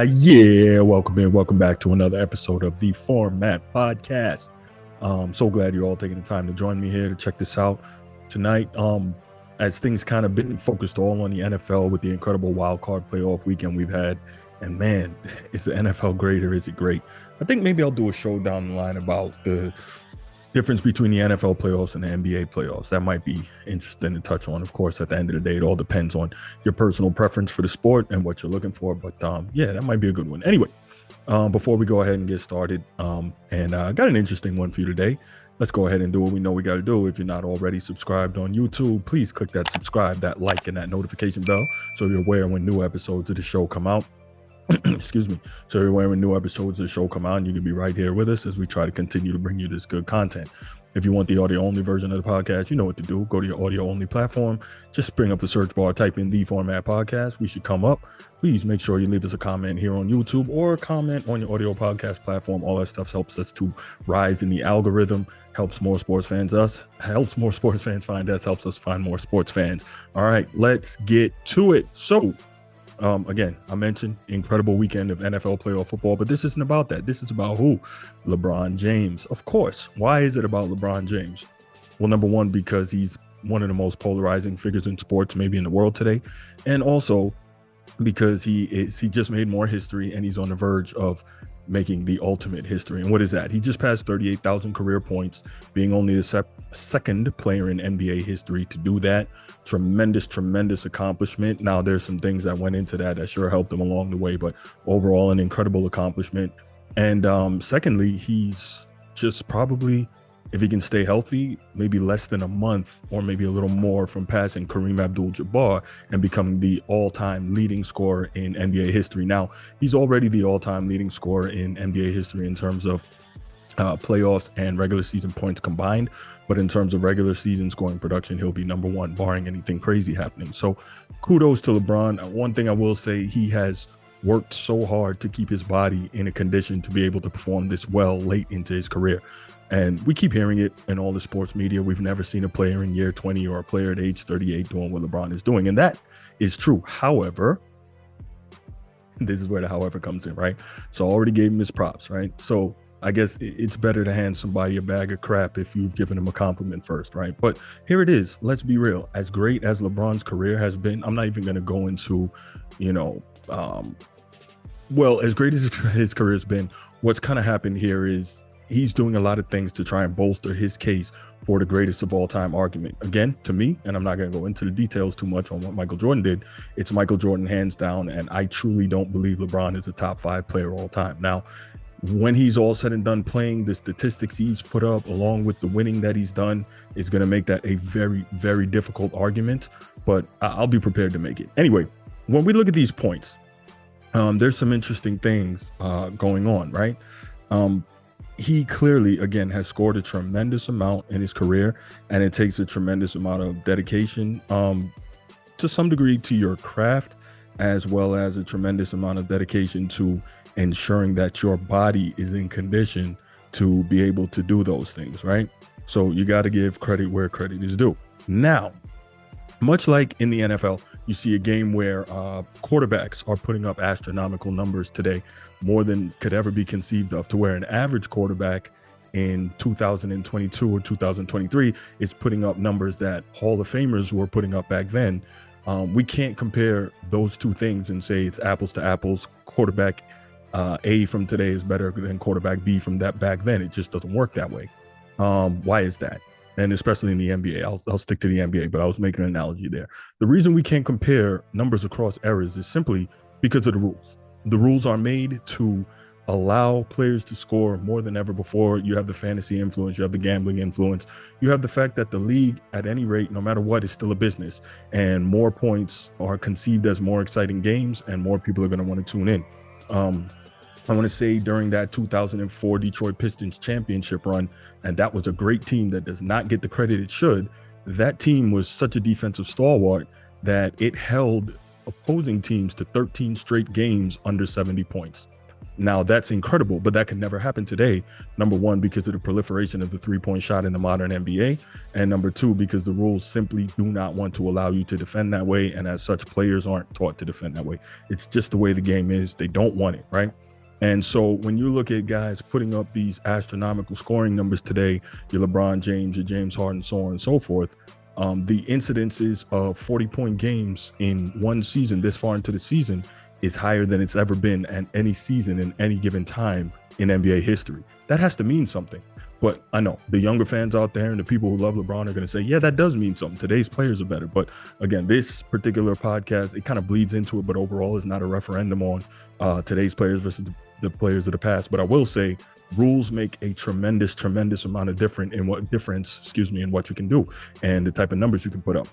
Welcome back to another episode of the Format Podcast. So glad you're all taking the time to join me here to check this out tonight. As things kind of been focused all on the NFL with the incredible wild card playoff weekend we've had, and man, is the NFL great or is it great? I think maybe I'll do a show down the line about the difference between the NFL playoffs and the NBA playoffs. That might be interesting to touch on. Of course, at the end of the day, it all depends on your personal preference for the sport and what you're looking for. But yeah, that might be a good one. Anyway, before we go ahead and get started, I got an interesting one for you today. Let's go ahead and do what we know we got to do. If you're not already subscribed on YouTube, please click that subscribe, that like, and that notification bell so you're aware when new episodes of the show come out. Excuse me. So you're aware when new episodes of the show come out, and you can be right here with us as we try to continue to bring you this good content. If you want the audio only version of the podcast, you know what to do. Go to your audio only platform. Just bring up the search bar, type in the Format Podcast. We should come up. Please make sure you leave us a comment here on YouTube or a comment on your audio podcast platform. All that stuff helps us to rise in the algorithm, helps more sports fans find us, helps us find more sports fans. All right, let's get to it. So, again, I mentioned incredible weekend of NFL playoff football, but this isn't about that. This is about who? LeBron James. Of course. Why is it about LeBron James? Well, number one, because he's one of the most polarizing figures in sports, maybe in the world today. And also because he just made more history and he's on the verge of making the ultimate history. And what is that? He just passed 38,000 career points, being only the second player in NBA history to do that. Tremendous accomplishment. Now, there's some things that went into that sure helped him along the way, but overall an incredible accomplishment. And secondly, he's just probably, if he can stay healthy, maybe less than a month or maybe a little more from passing Kareem Abdul Jabaar and becoming the all-time leading scorer in NBA history. Now, he's already the all-time leading scorer in NBA history in terms of playoffs and regular season points combined. But in terms of regular season scoring production, he'll be number one, barring anything crazy happening. So kudos to LeBron. One thing I will say, he has worked so hard to keep his body in a condition to be able to perform this well late into his career. And we keep hearing it in all the sports media. We've never seen a player in year 20 or a player at age 38 doing what LeBron is doing. And that is true. However, this is where the however comes in, right? So I already gave him his props, right? So I guess it's better to hand somebody a bag of crap if you've given him a compliment first, right? But here it is. Let's be real. As great as LeBron's career has been, I'm not even going to go into, as great as his career has been, what's kind of happened here is he's doing a lot of things to try and bolster his case for the greatest of all time argument. Again, to me, and I'm not going to go into the details too much on what Michael Jordan did, it's Michael Jordan hands down, and I truly don't believe LeBron is a top 5 player all time. Now, when he's all said and done playing, the statistics he's put up along with the winning that he's done is going to make that a very, very difficult argument, but I'll be prepared to make it. Anyway, when we look at these points, there's some interesting things going on, right? He clearly, again, has scored a tremendous amount in his career, and it takes a tremendous amount of dedication to some degree to your craft, as well as a tremendous amount of dedication to ensuring that your body is in condition to be able to do those things, right? So you got to give credit where credit is due. Now, much like in the NFL, you see a game where quarterbacks are putting up astronomical numbers today, more than could ever be conceived of, to where an average quarterback in 2022 or 2023 is putting up numbers that Hall of Famers were putting up back then. We can't compare those two things and say it's apples to apples. Quarterback A from today is better than quarterback B from that back then. It just doesn't work that way. Why is that? And especially in the NBA, I'll stick to the NBA, but I was making an analogy there. The reason we can't compare numbers across eras is simply because of the rules. The rules are made to allow players to score more than ever before. You have the fantasy influence, you have the gambling influence, you have the fact that the league, at any rate, no matter what, is still a business, and more points are conceived as more exciting games, and more people are going to want to tune in. I want to say during that 2004 Detroit Pistons championship run, and that was a great team that does not get the credit it should. That team was such a defensive stalwart that it held opposing teams to 13 straight games under 70 points. Now that's incredible, but that could never happen today. Number one, because of the proliferation of the three-point shot in the modern NBA. And number two, because the rules simply do not want to allow you to defend that way. And as such, players aren't taught to defend that way. It's just the way the game is. They don't want it, right? And so when you look at guys putting up these astronomical scoring numbers today, your LeBron James, your James Harden, so on and so forth, the incidences of 40-point games in one season, this far into the season, is higher than it's ever been at any season in any given time in NBA history. That has to mean something. But I know the younger fans out there and the people who love LeBron are going to say, yeah, that does mean something. Today's players are better. But again, this particular podcast, it kind of bleeds into it, but overall is not a referendum on today's players versus the players of the past. But I will say rules make a tremendous amount of difference in what you can do and the type of numbers you can put up.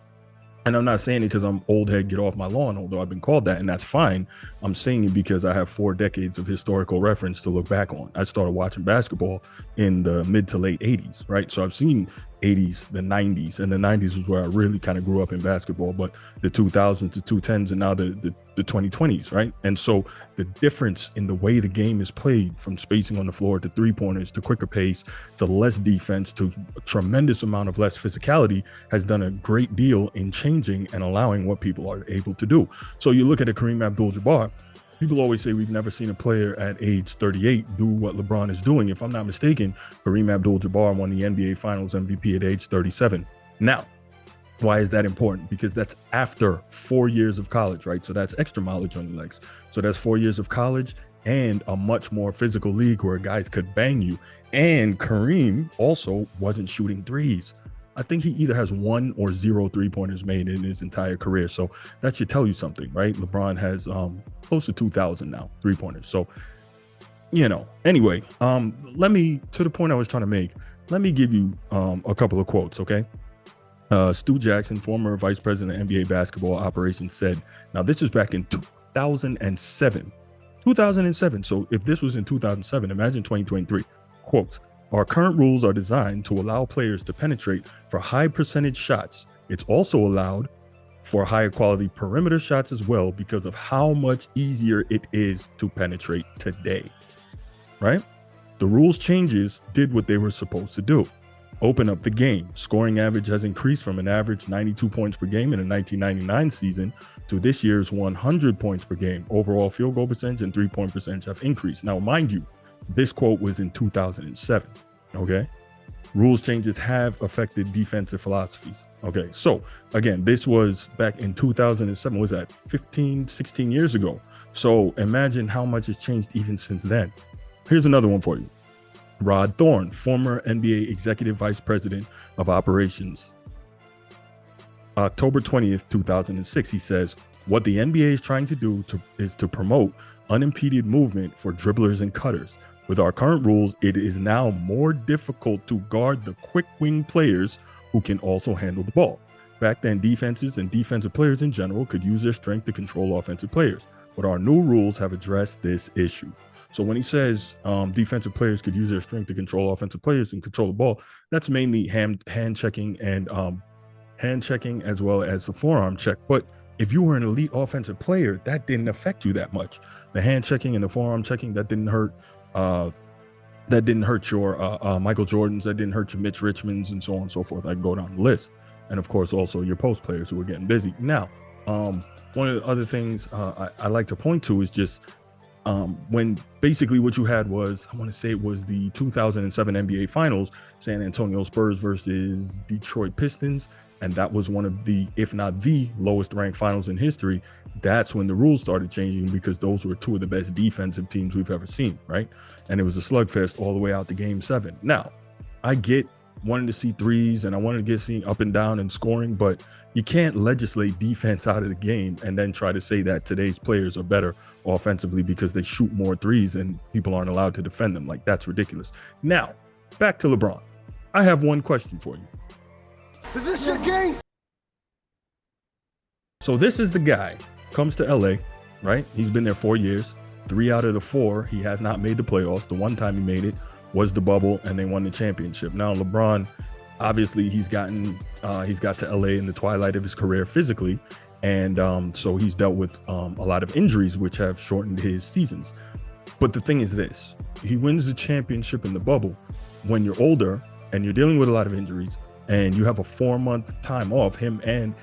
And I'm not saying it because I'm old head, get off my lawn, although I've been called that, and that's fine. I'm saying it because I have 4 decades of historical reference to look back on. I started watching basketball in the mid to late 80s, right? So I've seen 80s, the 90s, and the 90s was where I really kind of grew up in basketball, but the 2000s, the 2010s, and now the 2020s, right? And so the difference in the way the game is played, from spacing on the floor to three-pointers to quicker pace to less defense to a tremendous amount of less physicality, has done a great deal in changing and allowing what people are able to do. So you look at a Kareem Abdul Jabaar. People always say we've never seen a player at age 38 do what LeBron is doing. If I'm not mistaken, Kareem Abdul Jabaar won the NBA Finals MVP at age 37. Now, why is that important? Because that's after 4 years of college, right? So that's extra mileage on your legs. So that's 4 years of college and a much more physical league where guys could bang you. And Kareem also wasn't shooting threes. I think he either has 1 or 0 three-pointers made in his entire career. So that should tell you something, right? LeBron has close to 2,000 now three-pointers. So, anyway, to the point I was trying to make, let me give you a couple of quotes, okay? Stu Jackson, former vice president of NBA basketball operations, said, now this is back in 2007. 2007. So if this was in 2007, imagine 2023. Quote, our current rules are designed to allow players to penetrate for high percentage shots. It's also allowed for higher quality perimeter shots as well because of how much easier it is to penetrate today, right? The rules changes did what they were supposed to do. Open up the game. Scoring average has increased from an average 92 points per game in the 1999 season to this year's 100 points per game. Overall field goal percentage and three-point percentage have increased. Now, mind you, this quote was in 2007, okay? Rules changes have affected defensive philosophies. Okay, so again, this was back in 2007. Was that 16 years ago? So imagine how much has changed even since then. Here's another one for you. Rod Thorne, former NBA executive vice president of operations. October 20th, 2006, he says, what the NBA is trying to do is to promote unimpeded movement for dribblers and cutters. With our current rules, it is now more difficult to guard the quick wing players who can also handle the ball. Back then, defenses and defensive players in general could use their strength to control offensive players, but our new rules have addressed this issue. So when he says defensive players could use their strength to control offensive players and control the ball, that's mainly hand checking and hand checking as well as the forearm check. But if you were an elite offensive player, that didn't affect you that much. The hand checking and the forearm checking, that didn't hurt. That didn't hurt your Michael Jordans. That didn't hurt your Mitch Richmonds and so on and so forth. I can go down the list. And of course, also your post players who are getting busy. Now, one of the other things I like to point to is just when basically what you had was, I want to say it was the 2007 NBA Finals, San Antonio Spurs versus Detroit Pistons. And that was one of the, if not the lowest ranked finals in history. That's when the rules started changing because those were two of the best defensive teams we've ever seen, right? And it was a slugfest all the way out to Game 7. Now, I get wanting to see threes and I wanted to get seen up and down and scoring, but you can't legislate defense out of the game and then try to say that today's players are better offensively because they shoot more threes and people aren't allowed to defend them. Like, that's ridiculous. Now, back to LeBron. I have one question for you. Is this your game? So this is the guy, comes to LA, right? He's been there 4 years. 3 out of the 4, he has not made the playoffs. The one time he made it was the bubble and they won the championship. Now LeBron, obviously he's got to LA in the twilight of his career physically. And so he's dealt with a lot of injuries, which have shortened his seasons. But the thing is this, he wins the championship in the bubble when you're older and you're dealing with a lot of injuries and you have a 4-month time off, him and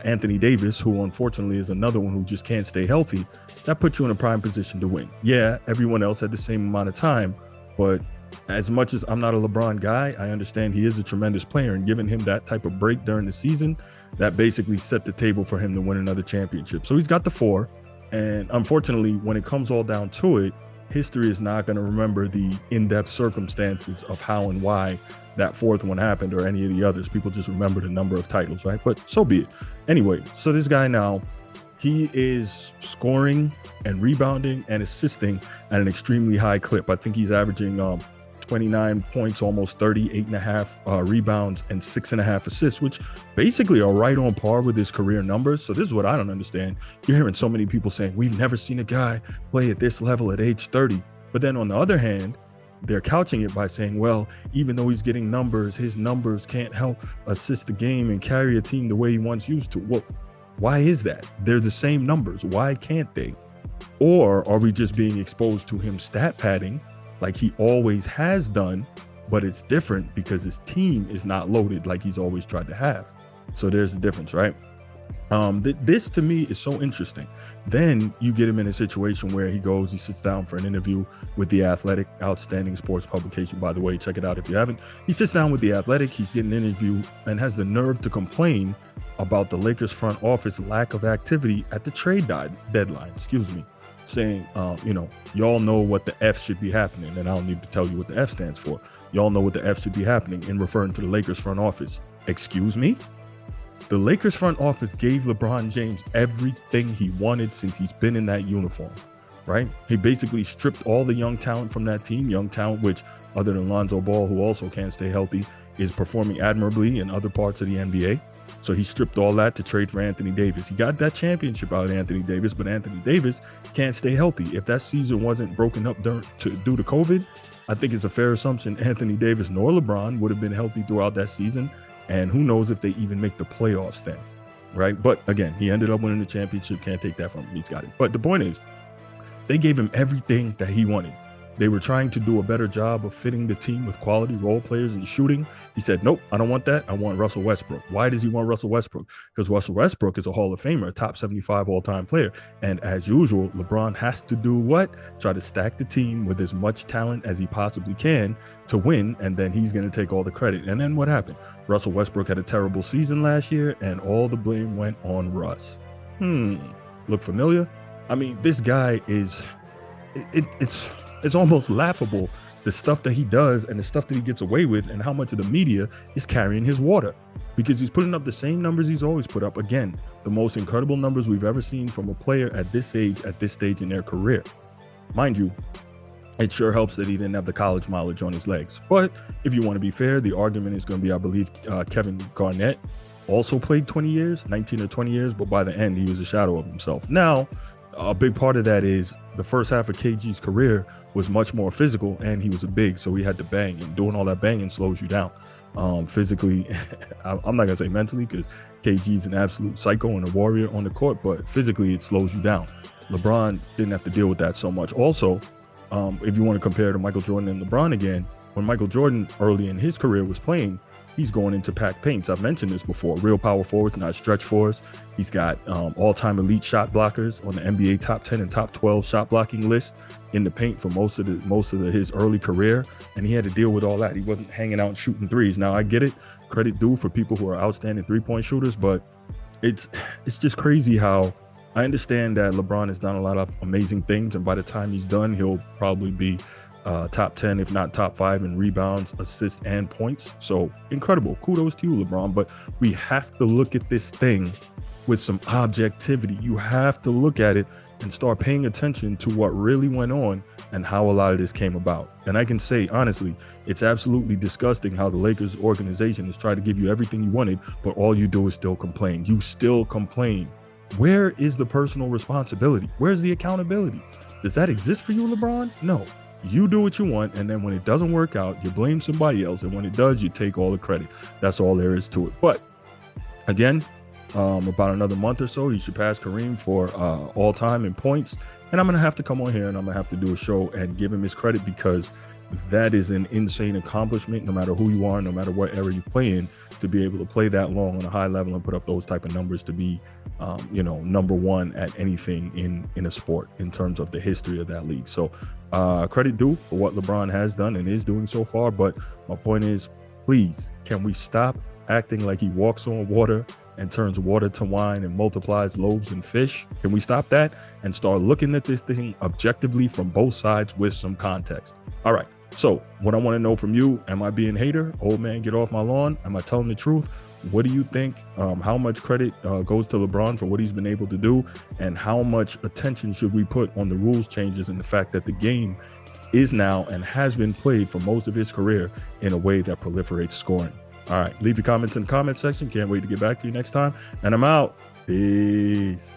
Anthony Davis, who unfortunately is another one who just can't stay healthy. That puts you in a prime position to win. Yeah, everyone else had the same amount of time, but as much as I'm not a LeBron guy, I understand he is a tremendous player, and giving him that type of break during the season, that basically set the table for him to win another championship. So he's got the 4, and unfortunately, when it comes all down to it, history is not going to remember the in-depth circumstances of how and why that 4th one happened or any of the others. People just remember the number of titles, right? But so be it. Anyway, so this guy now, he is scoring and rebounding and assisting at an extremely high clip. I think he's averaging 29 points, almost 38.5 rebounds and 6.5 assists, which basically are right on par with his career numbers. So this is what I don't understand. You're hearing so many people saying, we've never seen a guy play at this level at age 30. But then on the other hand, they're couching it by saying, well, even though he's getting numbers, his numbers can't help assist the game and carry a team the way he once used to. Well, why is that? They're the same numbers. Why can't they? Or are we just being exposed to him stat padding like he always has done, but it's different because his team is not loaded like he's always tried to have? So there's the difference, right? This to me is so interesting. Then you get him in a situation where he sits down for an interview with The Athletic, outstanding sports publication, by the way. Check it out if you haven't. He sits down with The Athletic, he's getting an interview and has the nerve to complain about the Lakers front office lack of activity at the trade deadline, saying, y'all know what the F should be happening. And I don't need to tell you what the F stands for. Y'all know what the F should be happening in referring to the Lakers front office. Excuse me? The Lakers front office gave LeBron James everything he wanted since he's been in that uniform, right? He basically stripped all the young talent from that team, young talent, which other than Lonzo Ball, who also can't stay healthy, is performing admirably in other parts of the NBA. So he stripped all that to trade for Anthony Davis. He got that championship out of Anthony Davis, but Anthony Davis can't stay healthy. If that season wasn't broken up due to COVID, I think it's a fair assumption Anthony Davis nor LeBron would have been healthy throughout that season. And who knows if they even make the playoffs then, right? But again, he ended up winning the championship. Can't take that from him. He's got it. But the point is, they gave him everything that he wanted. They were trying to do a better job of fitting the team with quality role players and shooting. He said, nope, I don't want that. I want Russell Westbrook. Why does he want Russell Westbrook? Because Russell Westbrook is a Hall of Famer, a top 75 all-time player. And as usual, LeBron has to do what? Try to stack the team with as much talent as he possibly can to win, and then he's going to take all the credit. And then what happened? Russell Westbrook had a terrible season last year, and all the blame went on Russ. Look familiar? I mean, this guy is... It's almost laughable, the stuff that he does and the stuff that he gets away with, and how much of the media is carrying his water, because he's putting up the same numbers he's always put up. Again, the most incredible numbers we've ever seen from a player at this age, at this stage in their career. Mind you, it sure helps that he didn't have the college mileage on his legs. But if you want to be fair, the argument is going to be, I believe, Kevin Garnett also played 20 years, 19 or 20 years, but by the end, he was a shadow of himself. Now, a big part of that is the first half of KG's career was much more physical, and he was a big, so he had to bang, and doing all that banging slows you down. Physically, I'm not gonna say mentally, because KG's an absolute psycho and a warrior on the court, but physically it slows you down. LeBron didn't have to deal with that so much. Also, if you want to compare to Michael Jordan and LeBron again, when Michael Jordan early in his career was playing, he's going into packed paints. I've mentioned this before. Real power forwards, not stretch fours. He's got all-time elite shot blockers on the NBA top 10 and top 12 shot blocking list in the paint for most of his early career, and he had to deal with all that. He wasn't hanging out shooting threes. Now I get it, credit due for people who are outstanding three-point shooters, but it's just crazy how I understand that LeBron has done a lot of amazing things, and by the time he's done, he'll probably be top 10, if not top 5 in rebounds, assists, and points. So incredible. Kudos to you, LeBron. But we have to look at this thing with some objectivity. You have to look at it and start paying attention to what really went on and how a lot of this came about. And I can say, honestly, it's absolutely disgusting how the Lakers organization has tried to give you everything you wanted, but all you do is still complain. You still complain. Where is the personal responsibility? Where's the accountability? Does that exist for you, LeBron? No. You do what you want, and then when it doesn't work out, you blame somebody else, and when it does, you take all the credit. That's all there is to it. But again, about another month or so, he should pass Kareem for all time in points And I'm going to have to come on here and I'm going to have to do a show and give him his credit, because that is an insane accomplishment, no matter who you are, no matter what era you play in, to be able to play that long on a high level and put up those type of numbers, to be, number one at anything in a sport in terms of the history of that league. So credit due for what LeBron has done and is doing so far. But my point is, please, can we stop acting like he walks on water and turns water to wine and multiplies loaves and fish? Can we stop that and start looking at this thing objectively from both sides with some context? All right. So what I want to know from you, am I being hater? Old man, get off my lawn. Am I telling the truth? What do you think? How much credit goes to LeBron for what he's been able to do? And how much attention should we put on the rules changes and the fact that the game is now and has been played for most of his career in a way that proliferates scoring? All right. Leave your comments in the comment section. Can't wait to get back to you next time. And I'm out. Peace.